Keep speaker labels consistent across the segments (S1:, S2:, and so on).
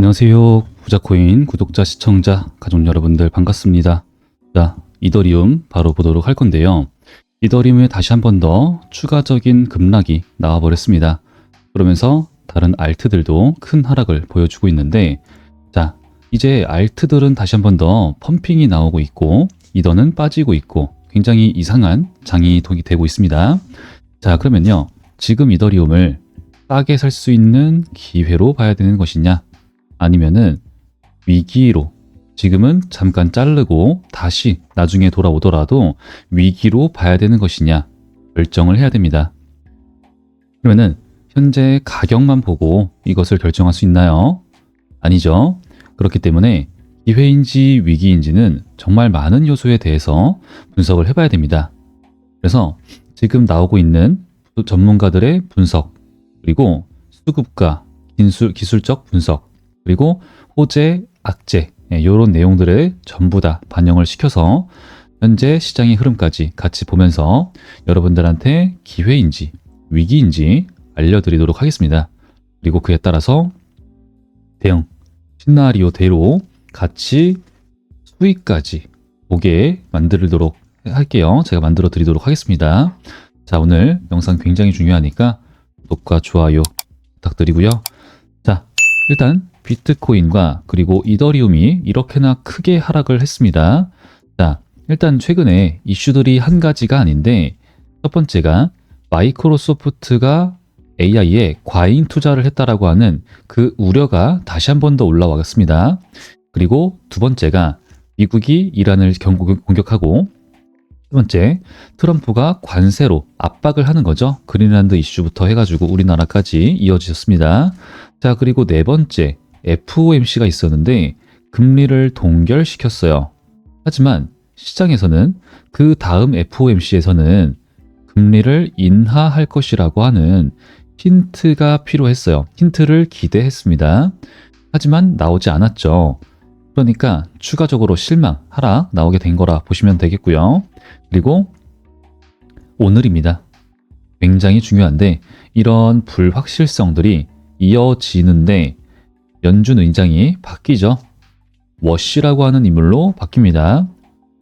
S1: 안녕하세요. 부자코인 구독자, 시청자, 가족 여러분들 반갑습니다. 자, 이더리움 바로 보도록 할 건데요. 이더리움에 다시 한 번 더 추가적인 급락이 나와버렸습니다. 그러면서 다른 알트들도 큰 하락을 보여주고 있는데, 자, 이제 알트들은 다시 한 번 더 펌핑이 나오고 있고, 이더는 빠지고 있고, 굉장히 이상한 장이 되고 있습니다. 자, 그러면요. 지금 이더리움을 싸게 살 수 있는 기회로 봐야 되는 것이냐? 아니면은 위기로, 지금은 잠깐 자르고 다시 나중에 돌아오더라도 위기로 봐야 되는 것이냐 결정을 해야 됩니다. 그러면은 현재 가격만 보고 이것을 결정할 수 있나요? 아니죠. 그렇기 때문에 기회인지 위기인지는 정말 많은 요소에 대해서 분석을 해봐야 됩니다. 그래서 지금 나오고 있는 전문가들의 분석, 그리고 수급가, 기술적 분석, 그리고 호재, 악재, 이런 내용들을 전부 다 반영을 시켜서 현재 시장의 흐름까지 같이 보면서 여러분들한테 기회인지 위기인지 알려드리도록 하겠습니다. 그리고 그에 따라서 대응 시나리오대로 같이 수익까지 보게 만들도록 할게요. 제가 만들어 드리도록 하겠습니다. 자, 오늘 영상 굉장히 중요하니까 구독과 좋아요 부탁드리고요. 자, 일단 비트코인과 그리고 이더리움이 이렇게나 크게 하락을 했습니다. 자, 일단 최근에 이슈들이 한 가지가 아닌데, 첫 번째가 마이크로소프트가 AI에 과잉 투자를 했다라고 하는 그 우려가 다시 한 번 더 올라왔습니다. 그리고 두 번째가 미국이 이란을 공격하고, 세 번째, 트럼프가 관세로 압박을 하는 거죠. 그린란드 이슈부터 해가지고 우리나라까지 이어지셨습니다. 자, 그리고 네 번째, FOMC가 있었는데 금리를 동결시켰어요. 하지만 시장에서는 그 다음 FOMC에서는 금리를 인하할 것이라고 하는 힌트가 필요했어요. 힌트를 기대했습니다. 하지만 나오지 않았죠. 그러니까 추가적으로 실망, 하락 나오게 된 거라 보시면 되겠고요. 그리고 오늘입니다. 굉장히 중요한데, 이런 불확실성들이 이어지는데 연준 의장이 바뀌죠. 워시라고 하는 인물로 바뀝니다.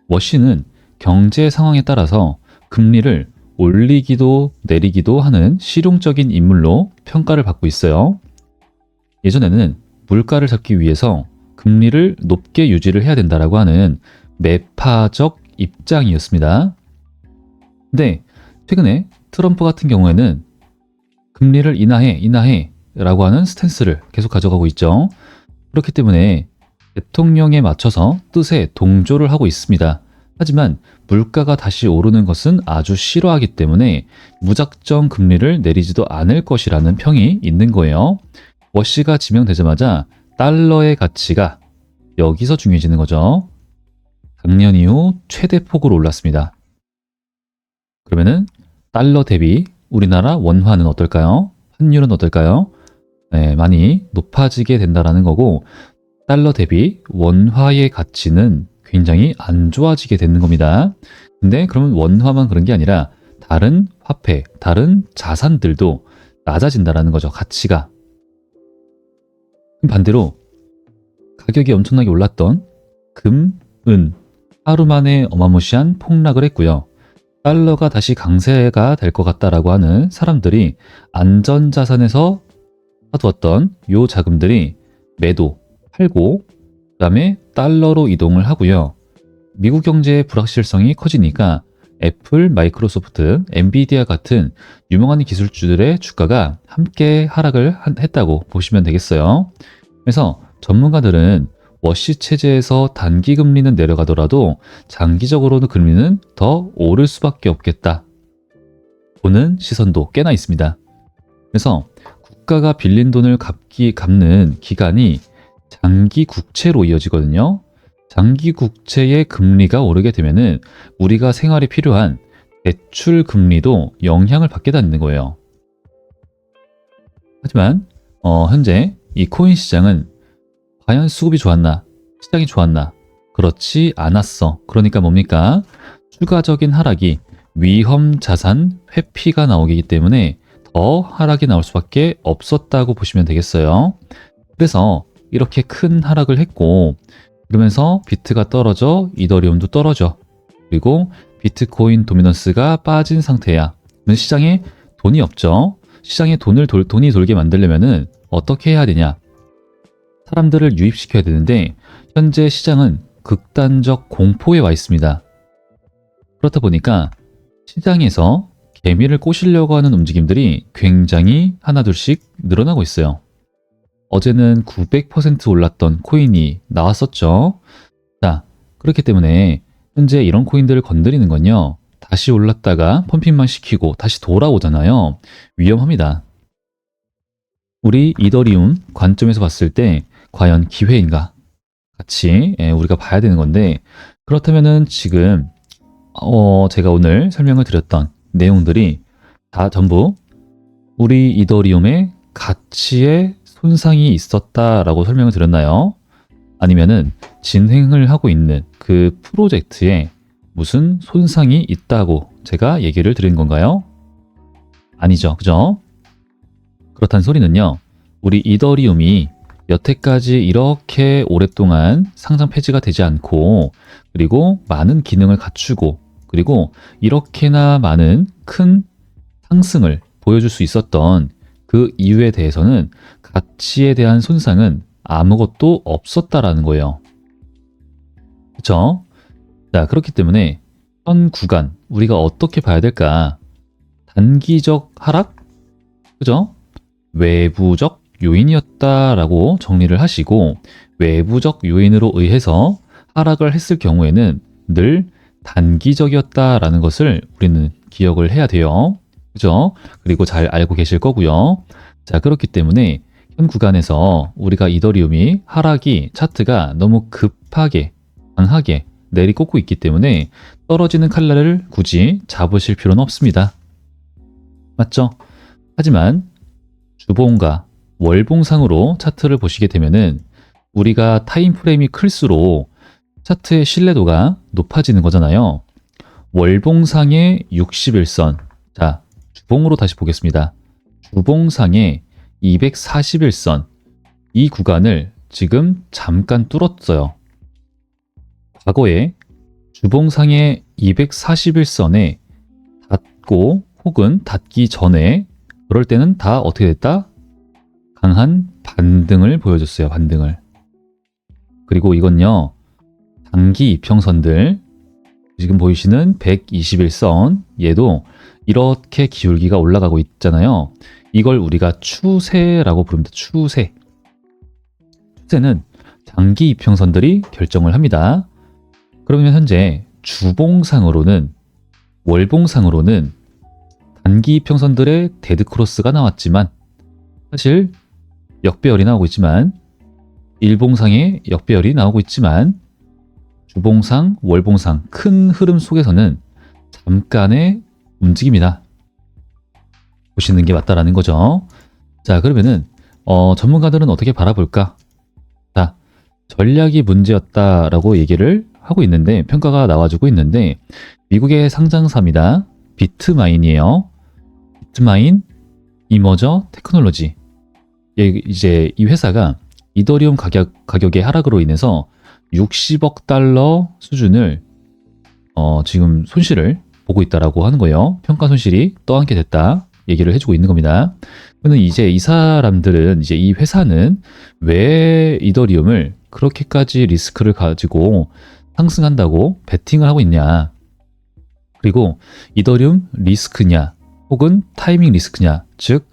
S1: 워시는 경제 상황에 따라서 금리를 올리기도 내리기도 하는 실용적인 인물로 평가를 받고 있어요. 예전에는 물가를 잡기 위해서 금리를 높게 유지를 해야 된다라고 하는 매파적 입장이었습니다. 근데 최근에 트럼프 같은 경우에는 금리를 인하해 라고 하는 스탠스를 계속 가져가고 있죠. 그렇기 때문에 대통령에 맞춰서 뜻에 동조를 하고 있습니다. 하지만 물가가 다시 오르는 것은 아주 싫어하기 때문에 무작정 금리를 내리지도 않을 것이라는 평이 있는 거예요. 워시가 지명되자마자 달러의 가치가 여기서 중요해지는 거죠. 작년 이후 최대 폭으로 올랐습니다. 그러면은 달러 대비 우리나라 원화는 어떨까요? 환율은 어떨까요? 네, 많이 높아지게 된다라는 거고, 달러 대비 원화의 가치는 굉장히 안 좋아지게 되는 겁니다. 근데 그러면 원화만 그런 게 아니라 다른 화폐, 다른 자산들도 낮아진다라는 거죠. 가치가. 반대로 가격이 엄청나게 올랐던 금, 은 하루 만에 어마무시한 폭락을 했고요. 달러가 다시 강세가 될 것 같다라고 하는 사람들이 안전자산에서 사두었던 요 자금들이 매도, 팔고, 그 다음에 달러로 이동을 하고요. 미국 경제의 불확실성이 커지니까 애플, 마이크로소프트, 엔비디아 같은 유명한 기술주들의 주가가 함께 하락을 했다고 보시면 되겠어요. 그래서 전문가들은 워시 체제에서 단기 금리는 내려가더라도 장기적으로는 금리는 더 오를 수밖에 없겠다 보는 시선도 꽤나 있습니다. 그래서 국가가 빌린 돈을 갚는 기간이 장기 국채로 이어지거든요. 장기 국채의 금리가 오르게 되면은 우리가 생활에 필요한 대출 금리도 영향을 받게 되는 거예요. 하지만 현재 이 코인 시장은 과연 수급이 좋았나? 시장이 좋았나? 그렇지 않았어. 그러니까 뭡니까? 추가적인 하락이 위험 자산 회피가 나오기 때문에 더 하락이 나올 수밖에 없었다고 보시면 되겠어요. 그래서 이렇게 큰 하락을 했고, 그러면서 비트가 떨어져 이더리움도 떨어져. 그리고 비트코인 도미넌스가 빠진 상태야. 그러면 시장에 돈이 없죠. 시장에 돈이 돌게 만들려면은 어떻게 해야 되냐? 사람들을 유입시켜야 되는데 현재 시장은 극단적 공포에 와 있습니다. 그렇다 보니까 시장에서 개미를 꼬시려고 하는 움직임들이 굉장히 하나둘씩 늘어나고 있어요. 어제는 900% 올랐던 코인이 나왔었죠. 자, 그렇기 때문에 현재 이런 코인들을 건드리는 건요, 다시 올랐다가 펌핑만 시키고 다시 돌아오잖아요. 위험합니다. 우리 이더리움 관점에서 봤을 때 과연 기회인가? 같이 우리가 봐야 되는 건데, 그렇다면은 지금 제가 오늘 설명을 드렸던 내용들이 다 전부 우리 이더리움의 가치에 손상이 있었다라고 설명을 드렸나요? 아니면은 진행을 하고 있는 그 프로젝트에 무슨 손상이 있다고 제가 얘기를 드린 건가요? 아니죠. 그죠? 그렇다는 소리는요, 우리 이더리움이 여태까지 이렇게 오랫동안 상장 폐지가 되지 않고, 그리고 많은 기능을 갖추고, 그리고 이렇게나 많은 큰 상승을 보여줄 수 있었던 그 이유에 대해서는 가치에 대한 손상은 아무것도 없었다라는 거예요. 그렇죠? 자, 그렇기 때문에 현 구간 우리가 어떻게 봐야 될까? 단기적 하락? 그죠? 외부적 요인이었다라고 정리를 하시고, 외부적 요인으로 의해서 하락을 했을 경우에는 늘 단기적이었다라는 것을 우리는 기억을 해야 돼요. 그죠? 그리고 잘 알고 계실 거고요. 자, 그렇기 때문에 현 구간에서 우리가 이더리움이 하락이 차트가 너무 급하게 강하게 내리꽂고 있기 때문에 떨어지는 칼날을 굳이 잡으실 필요는 없습니다. 맞죠? 하지만 주봉과 월봉상으로 차트를 보시게 되면은 우리가 타임프레임이 클수록 차트의 신뢰도가 높아지는 거잖아요. 월봉상의 61선, 자, 주봉으로 다시 보겠습니다. 주봉상의 241선, 이 구간을 지금 잠깐 뚫었어요. 과거에 주봉상의 241선에 닿고 혹은 닿기 전에 그럴 때는 다 어떻게 됐다? 강한 반등을 보여줬어요. 반등을. 그리고 이건요, 단기 이평선들, 지금 보이시는 121선, 얘도 이렇게 기울기가 올라가고 있잖아요. 이걸 우리가 추세라고 부릅니다. 추세. 추세는 장기 이평선들이 결정을 합니다. 그러면 현재 주봉상으로는, 월봉상으로는 단기 이평선들의 데드크로스가 나왔지만, 사실 역배열이 나오고 있지만, 일봉상의 역배열이 나오고 있지만, 주봉상, 월봉상 큰 흐름 속에서는 잠깐의 움직임이다 보시는 게 맞다라는 거죠. 자, 그러면은 전문가들은 어떻게 바라볼까? 자, 전략이 문제였다라고 얘기를 하고 있는데, 평가가 나와주고 있는데, 미국의 상장사입니다. 비트마인이에요. 비트마인 이머저 테크놀로지. 이제 이 회사가 이더리움 가격의 하락으로 인해서 60억 달러 수준을 지금 손실을 보고 있다라고 하는 거예요. 평가 손실이 떠안게 됐다 얘기를 해주고 있는 겁니다. 그러면 이제 이 사람들은, 이제 이 회사는 왜 이더리움을 그렇게까지 리스크를 가지고 상승한다고 베팅을 하고 있냐, 그리고 이더리움 리스크냐 혹은 타이밍 리스크냐, 즉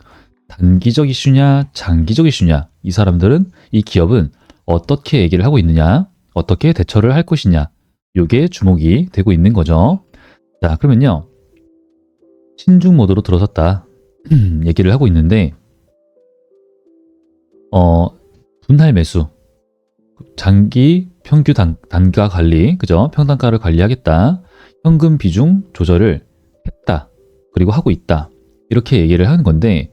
S1: 단기적 이슈냐 장기적 이슈냐, 이 사람들은, 이 기업은 어떻게 얘기를 하고 있느냐, 어떻게 대처를 할 것이냐, 이게 주목이 되고 있는 거죠. 자, 그러면요, 신중 모드로 들어섰다 얘기를 하고 있는데, 분할 매수, 장기 평균 단가 관리, 그죠? 평단가를 관리하겠다, 현금 비중 조절을 했다, 그리고 하고 있다, 이렇게 얘기를 하는 건데,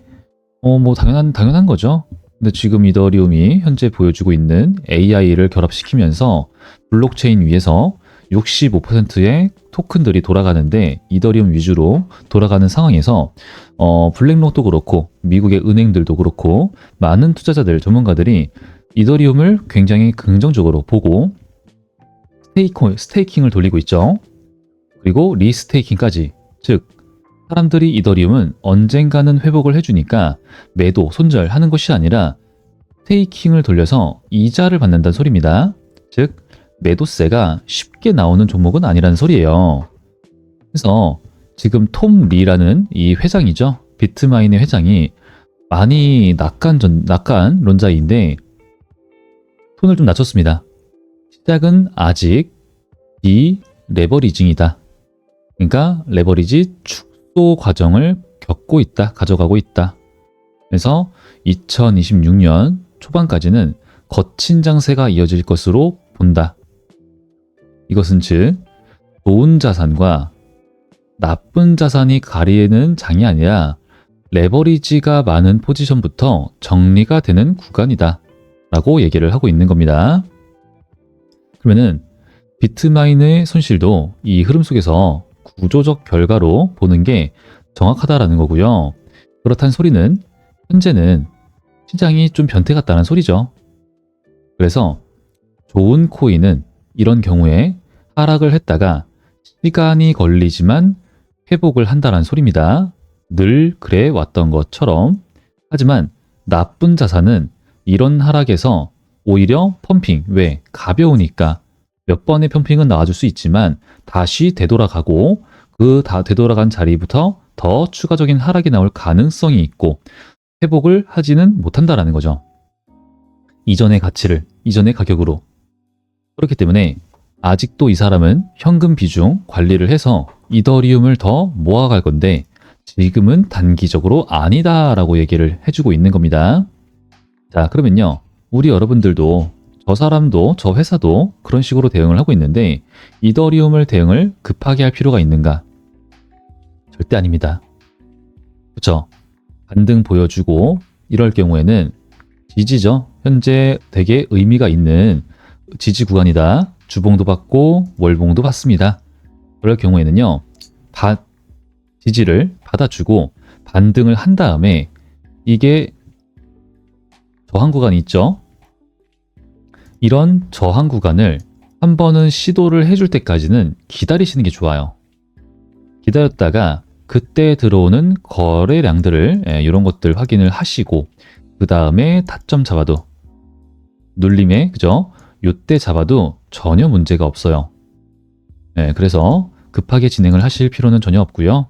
S1: 뭐 당연한 거죠. 근데 지금 이더리움이 현재 보여주고 있는 AI를 결합시키면서 블록체인 위에서 65%의 토큰들이 돌아가는데, 이더리움 위주로 돌아가는 상황에서 블랙록도 그렇고 미국의 은행들도 그렇고 많은 투자자들, 전문가들이 이더리움을 굉장히 긍정적으로 보고 스테이킹을 돌리고 있죠. 그리고 리스테이킹까지. 즉 사람들이 이더리움은 언젠가는 회복을 해주니까 매도, 손절하는 것이 아니라 스테이킹을 돌려서 이자를 받는다는 소리입니다. 즉 매도세가 쉽게 나오는 종목은 아니라는 소리예요. 그래서 지금 톰 리라는 이 회장이죠. 비트마인의 회장이 많이 낙관론자인데 톤을 좀 낮췄습니다. 시작은 아직 레버리징이다. 그러니까 레버리지 축소 과정을 겪고 있다, 가져가고 있다. 그래서 2026년 초반까지는 거친 장세가 이어질 것으로 본다. 이것은 즉 좋은 자산과 나쁜 자산이 가리는 장이 아니라 레버리지가 많은 포지션부터 정리가 되는 구간이다 라고 얘기를 하고 있는 겁니다. 그러면은 비트마인의 손실도 이 흐름 속에서 구조적 결과로 보는 게 정확하다라는 거고요. 그렇다는 소리는 현재는 시장이 좀 변태 같다는 소리죠. 그래서 좋은 코인은 이런 경우에 하락을 했다가 시간이 걸리지만 회복을 한다는 소리입니다. 늘 그래 왔던 것처럼. 하지만 나쁜 자산은 이런 하락에서 오히려 펌핑, 왜? 가벼우니까 몇 번의 펌핑은 나와줄 수 있지만 다시 되돌아가고 그 되돌아간 자리부터 더 추가적인 하락이 나올 가능성이 있고 회복을 하지는 못한다라는 거죠. 이전의 가치를, 이전의 가격으로. 그렇기 때문에 아직도 이 사람은 현금 비중 관리를 해서 이더리움을 더 모아갈 건데 지금은 단기적으로 아니다라고 얘기를 해주고 있는 겁니다. 자, 그러면요. 우리 여러분들도 저 사람도 저 회사도 그런 식으로 대응을 하고 있는데 이더리움을 대응을 급하게 할 필요가 있는가? 절대 아닙니다. 그렇죠? 반등 보여주고 이럴 경우에는 지지죠. 현재 되게 의미가 있는 지지 구간이다. 주봉도 받고 월봉도 받습니다. 그럴 경우에는요. 지지를 받아주고 반등을 한 다음에 이게 저항 구간이 있죠. 이런 저항 구간을 한 번은 시도를 해줄 때까지는 기다리시는 게 좋아요. 기다렸다가 그때 들어오는 거래량들을 이런 것들 확인을 하시고 그 다음에 타점 잡아도 눌림에 그죠? 요때 잡아도 전혀 문제가 없어요. 그래서 급하게 진행을 하실 필요는 전혀 없고요.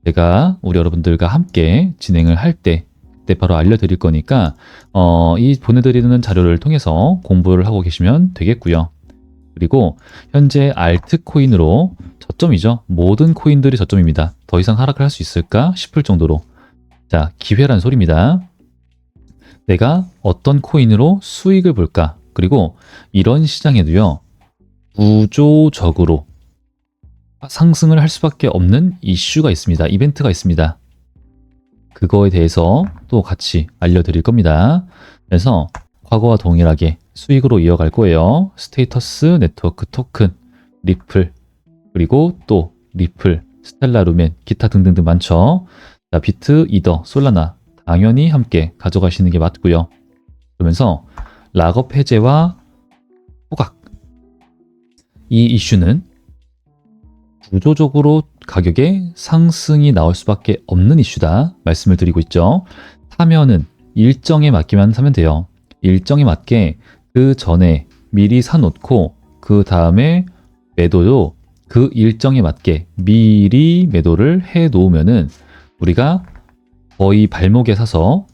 S1: 제가 우리 여러분들과 함께 진행을 할 때 그때 바로 알려드릴 거니까 이 보내드리는 자료를 통해서 공부를 하고 계시면 되겠고요. 그리고 현재 알트코인으로 저점이죠. 모든 코인들이 저점입니다. 더 이상 하락을 할 수 있을까 싶을 정도로. 자, 기회란 소리입니다. 내가 어떤 코인으로 수익을 볼까? 그리고 이런 시장에도요. 구조적으로 상승을 할 수밖에 없는 이슈가 있습니다. 이벤트가 있습니다. 그거에 대해서 또 같이 알려드릴 겁니다. 그래서 과거와 동일하게 수익으로 이어갈 거예요. 스테이터스, 네트워크 토큰, 리플, 그리고 또 리플, 스텔라 루멘, 기타 등등등 많죠. 자, 비트, 이더, 솔라나 당연히 함께 가져가시는 게 맞고요. 그러면서 락업 해제와 호각, 이 이슈는 구조적으로 가격에 상승이 나올 수밖에 없는 이슈다 말씀을 드리고 있죠. 사면은 일정에 맞게만 사면 돼요. 일정에 맞게 그 전에 미리 사놓고 그 다음에 매도도 그 일정에 맞게 미리 매도를 해 놓으면은 우리가 거의 발목에 사서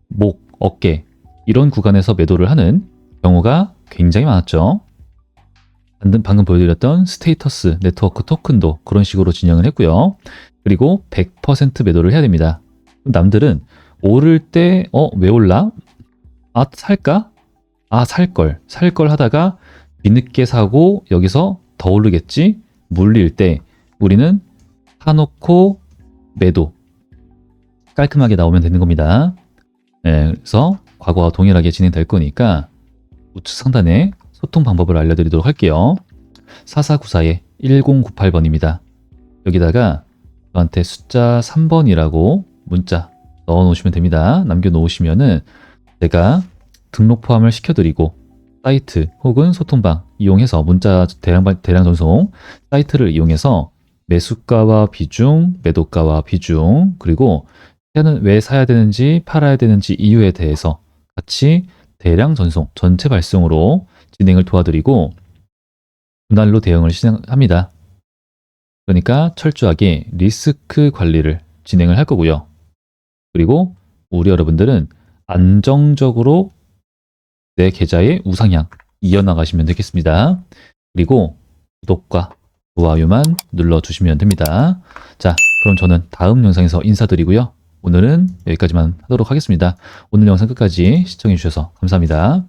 S1: 목, 어깨 이런 구간에서 매도를 하는 경우가 굉장히 많았죠. 방금 보여드렸던 스테이터스 네트워크 토큰도 그런 식으로 진행을 했고요. 그리고 100% 매도를 해야 됩니다. 남들은 오를 때 왜 올라? 아, 살까? 아, 살걸 하다가 뒤늦게 사고 여기서 더 오르겠지? 물릴 때 우리는 사놓고 매도 깔끔하게 나오면 되는 겁니다. 그래서 과거와 동일하게 진행될 거니까 우측 상단에 소통 방법을 알려드리도록 할게요. 4494-1098번입니다. 여기다가 저한테 숫자 3번이라고 문자 넣어 놓으시면 됩니다. 남겨 놓으시면은 제가 등록 포함을 시켜드리고 사이트 혹은 소통방 이용해서 문자 대량 전송 사이트를 이용해서 매수가와 비중, 매도가와 비중, 그리고 차는 왜 사야 되는지 팔아야 되는지 이유에 대해서 같이 대량 전송, 전체 발송으로 진행을 도와드리고 분할로 대응을 시행합니다. 그러니까 철저하게 리스크 관리를 진행을 할 거고요. 그리고 우리 여러분들은 안정적으로 내 계좌의 우상향 이어나가시면 되겠습니다. 그리고 구독과 좋아요만 눌러주시면 됩니다. 자, 그럼 저는 다음 영상에서 인사드리고요. 오늘은 여기까지만 하도록 하겠습니다. 오늘 영상 끝까지 시청해주셔서 감사합니다.